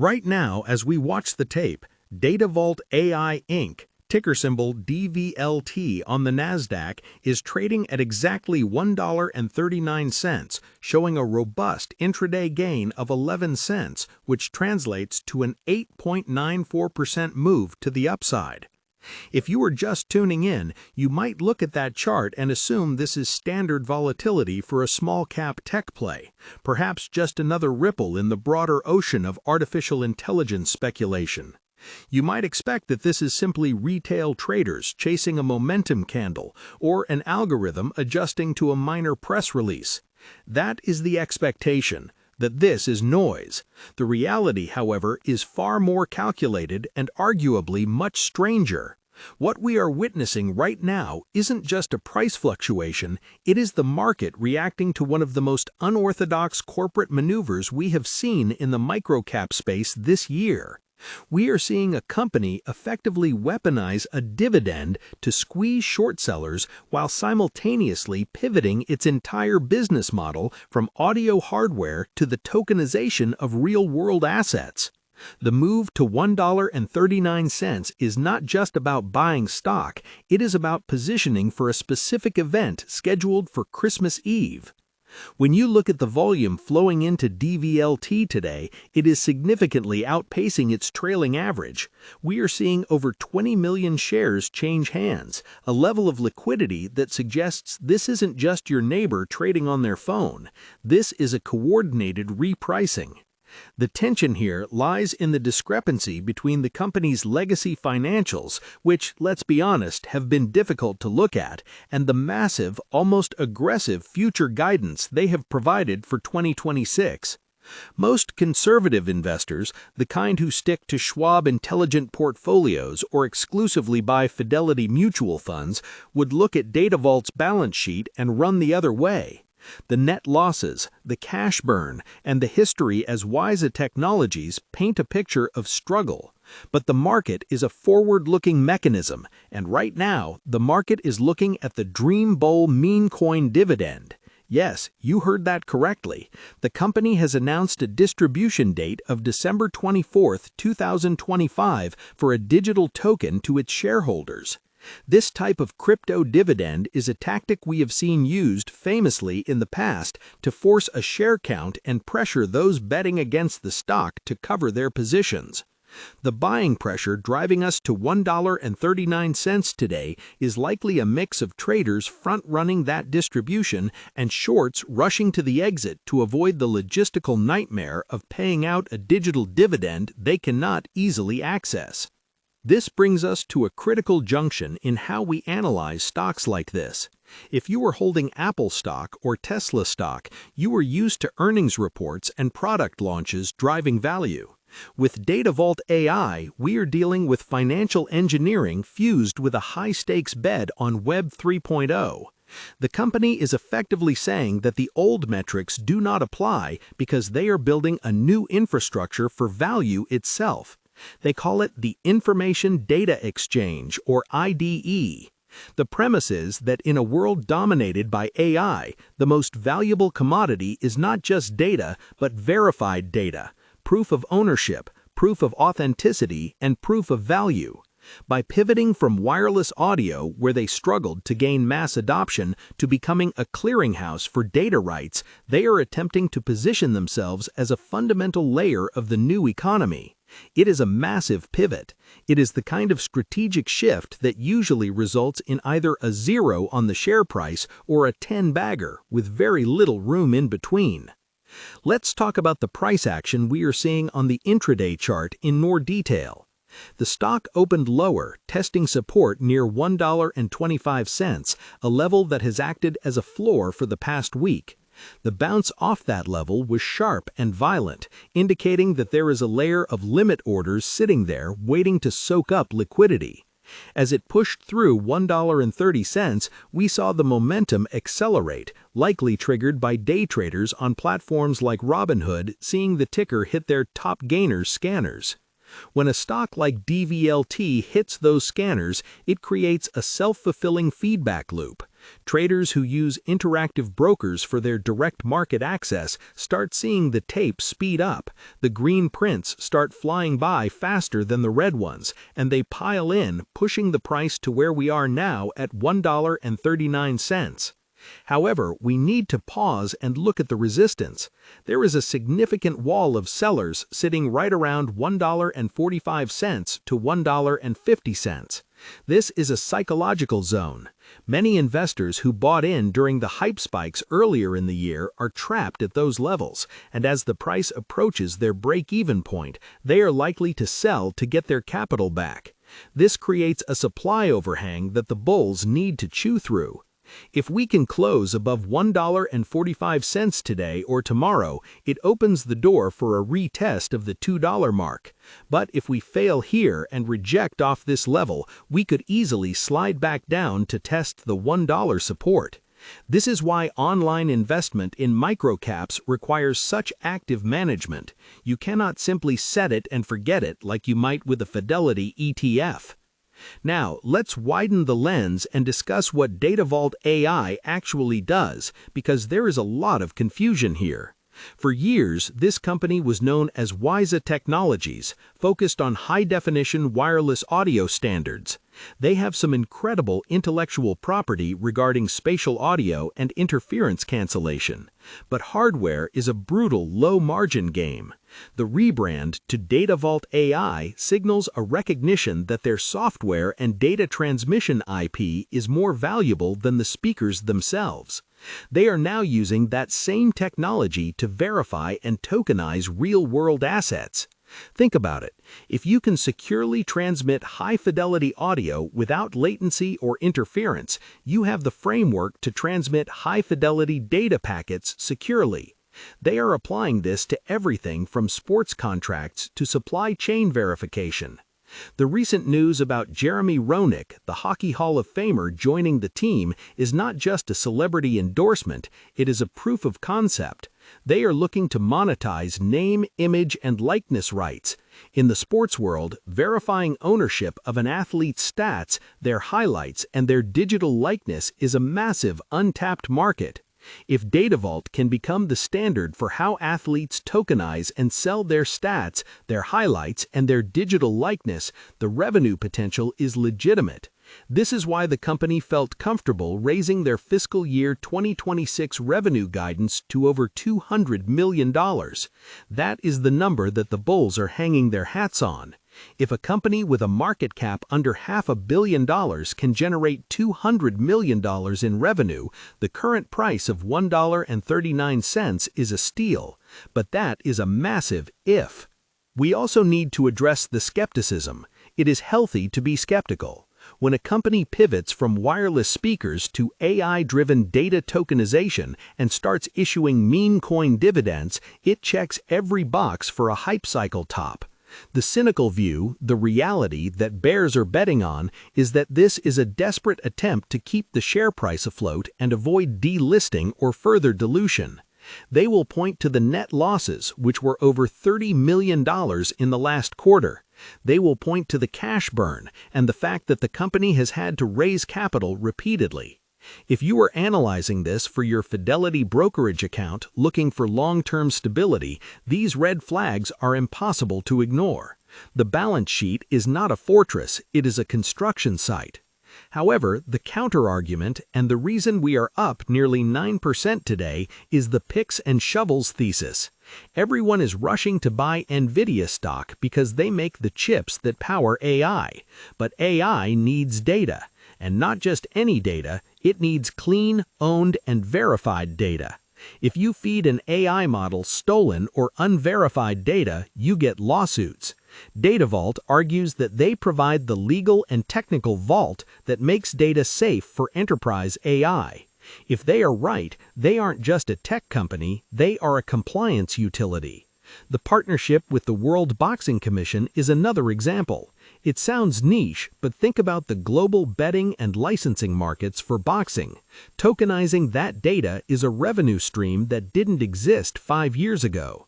Right now, as we watch the tape, Datavault AI Inc., ticker symbol DVLT on the NASDAQ, is trading at exactly $1.39, showing a robust intraday gain of 11 cents, which translates to an 8.94% move to the upside. If you are just tuning in, you might look at that chart and assume this is standard volatility for a small-cap tech play, perhaps just another ripple in the broader ocean of artificial intelligence speculation. You might expect that this is simply retail traders chasing a momentum candle or an algorithm adjusting to a minor press release. That is the expectation, that this is noise. The reality, however, is far more calculated and arguably much stranger. What we are witnessing right now isn't just a price fluctuation, it is the market reacting to one of the most unorthodox corporate maneuvers we have seen in the microcap space this year. We are seeing a company effectively weaponize a dividend to squeeze short sellers while simultaneously pivoting its entire business model from audio hardware to the tokenization of real-world assets. The move to $1.39 is not just about buying stock, it is about positioning for a specific event scheduled for Christmas Eve. When you look at the volume flowing into DVLT today, it is significantly outpacing its trailing average. We are seeing over 20 million shares change hands, a level of liquidity that suggests this isn't just your neighbor trading on their phone. This is a coordinated repricing. The tension here lies in the discrepancy between the company's legacy financials, which, let's be honest, have been difficult to look at, and the massive, almost aggressive future guidance they have provided for 2026. Most conservative investors, the kind who stick to Schwab Intelligent Portfolios or exclusively buy Fidelity mutual funds, would look at Datavault's balance sheet and run the other way. The net losses, the cash burn, and the history as WISA Technologies paint a picture of struggle. But the market is a forward-looking mechanism, and right now, the market is looking at the Dream Bowl meme coin dividend. Yes, you heard that correctly. The company has announced a distribution date of December 24, 2025 for a digital token to its shareholders. This type of crypto dividend is a tactic we have seen used famously in the past to force a share count and pressure those betting against the stock to cover their positions. The buying pressure driving us to $1.39 today is likely a mix of traders front-running that distribution and shorts rushing to the exit to avoid the logistical nightmare of paying out a digital dividend they cannot easily access. This brings us to a critical junction in how we analyze stocks like this. If you were holding Apple stock or Tesla stock, you were used to earnings reports and product launches driving value. With Datavault AI, we are dealing with financial engineering fused with a high-stakes bet on Web 3.0. The company is effectively saying that the old metrics do not apply because they are building a new infrastructure for value itself. They call it the Information Data Exchange, or IDE. The premise is that in a world dominated by AI, the most valuable commodity is not just data, but verified data, proof of ownership, proof of authenticity, and proof of value. By pivoting from wireless audio, where they struggled to gain mass adoption, to becoming a clearinghouse for data rights, they are attempting to position themselves as a fundamental layer of the new economy. It is a massive pivot. It is the kind of strategic shift that usually results in either a 0 on the share price or a 10-bagger, with very little room in between. Let's talk about the price action we are seeing on the intraday chart in more detail. The stock opened lower, testing support near $1.25, a level that has acted as a floor for the past week. The bounce off that level was sharp and violent, indicating that there is a layer of limit orders sitting there waiting to soak up liquidity. As it pushed through $1.30, we saw the momentum accelerate, likely triggered by day traders on platforms like Robinhood seeing the ticker hit their top gainers scanners. When a stock like DVLT hits those scanners, it creates a self-fulfilling feedback loop. Traders who use interactive brokers for their direct market access start seeing the tape speed up, the green prints start flying by faster than the red ones, and they pile in, pushing the price to where we are now at $1.39. However, we need to pause and look at the resistance. There is a significant wall of sellers sitting right around $1.45 to $1.50. This is a psychological zone. Many investors who bought in during the hype spikes earlier in the year are trapped at those levels, and as the price approaches their break-even point, they are likely to sell to get their capital back. This creates a supply overhang that the bulls need to chew through. If we can close above $1.45 today or tomorrow, it opens the door for a retest of the $2 mark. But if we fail here and reject off this level, we could easily slide back down to test the $1 support. This is why online investment in microcaps requires such active management. You cannot simply set it and forget it like you might with a Fidelity ETF. Now, let's widen the lens and discuss what Datavault AI actually does, because there is a lot of confusion here. For years, this company was known as Wyza Technologies, focused on high-definition wireless audio standards. They have some incredible intellectual property regarding spatial audio and interference cancellation. But hardware is a brutal low-margin game. The rebrand to Datavault AI signals a recognition that their software and data transmission IP is more valuable than the speakers themselves. They are now using that same technology to verify and tokenize real-world assets. Think about it. If you can securely transmit high-fidelity audio without latency or interference, you have the framework to transmit high-fidelity data packets securely. They are applying this to everything from sports contracts to supply chain verification. The recent news about Jeremy Roenick, the Hockey Hall of Famer, joining the team is not just a celebrity endorsement, it is a proof of concept. They are looking to monetize name, image, and likeness rights. In the sports world, verifying ownership of an athlete's stats, their highlights, and their digital likeness is a massive untapped market. If Datavault can become the standard for how athletes tokenize and sell their stats, their highlights, and their digital likeness, the revenue potential is legitimate. This is why the company felt comfortable raising their fiscal year 2026 revenue guidance to over $200 million. That is the number that the bulls are hanging their hats on. If a company with a market cap under $500 million can generate $200 million in revenue, the current price of $1.39 is a steal. But that is a massive if. We also need to address the skepticism. It is healthy to be skeptical. When a company pivots from wireless speakers to AI-driven data tokenization and starts issuing meme coin dividends, it checks every box for a hype cycle top. The cynical view, the reality that bears are betting on, is that this is a desperate attempt to keep the share price afloat and avoid delisting or further dilution. They will point to the net losses, which were over $30 million in the last quarter. They will point to the cash burn and the fact that the company has had to raise capital repeatedly. If you are analyzing this for your Fidelity brokerage account looking for long-term stability, these red flags are impossible to ignore. The balance sheet is not a fortress, it is a construction site. However, the counter-argument and the reason we are up nearly 9% today is the picks and shovels thesis. Everyone is rushing to buy NVIDIA stock because they make the chips that power AI. But AI needs data. And not just any data, it needs clean, owned, and verified data. If you feed an AI model stolen or unverified data, you get lawsuits. Datavault argues that they provide the legal and technical vault that makes data safe for enterprise AI. If they are right, they aren't just a tech company, they are a compliance utility. The partnership with the World Boxing Commission is another example. It sounds niche, but think about the global betting and licensing markets for boxing. Tokenizing that data is a revenue stream that didn't exist 5 years ago.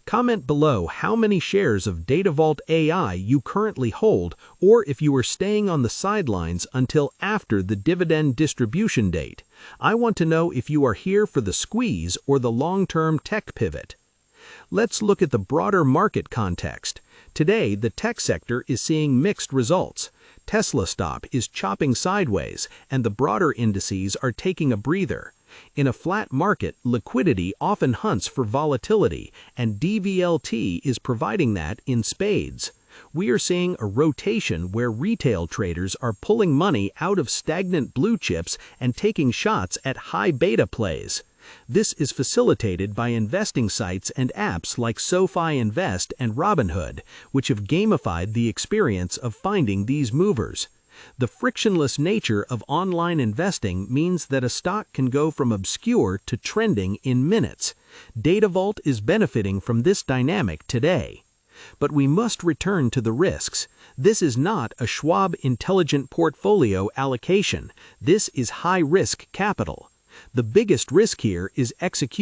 Comment below how many shares of Datavault AI you currently hold, or if you are staying on the sidelines until after the dividend distribution date. I want to know if you are here for the squeeze or the long-term tech pivot. Let's look at the broader market context. Today, the tech sector is seeing mixed results. Tesla stock is chopping sideways, and the broader indices are taking a breather. In a flat market, liquidity often hunts for volatility, and DVLT is providing that in spades. We are seeing a rotation where retail traders are pulling money out of stagnant blue chips and taking shots at high beta plays. This is facilitated by investing sites and apps like SoFi Invest and Robinhood, which have gamified the experience of finding these movers. The frictionless nature of online investing means that a stock can go from obscure to trending in minutes. Datavault is benefiting from this dynamic today. But we must return to the risks. This is not a Schwab Intelligent Portfolio allocation. This is high-risk capital. The biggest risk here is execution.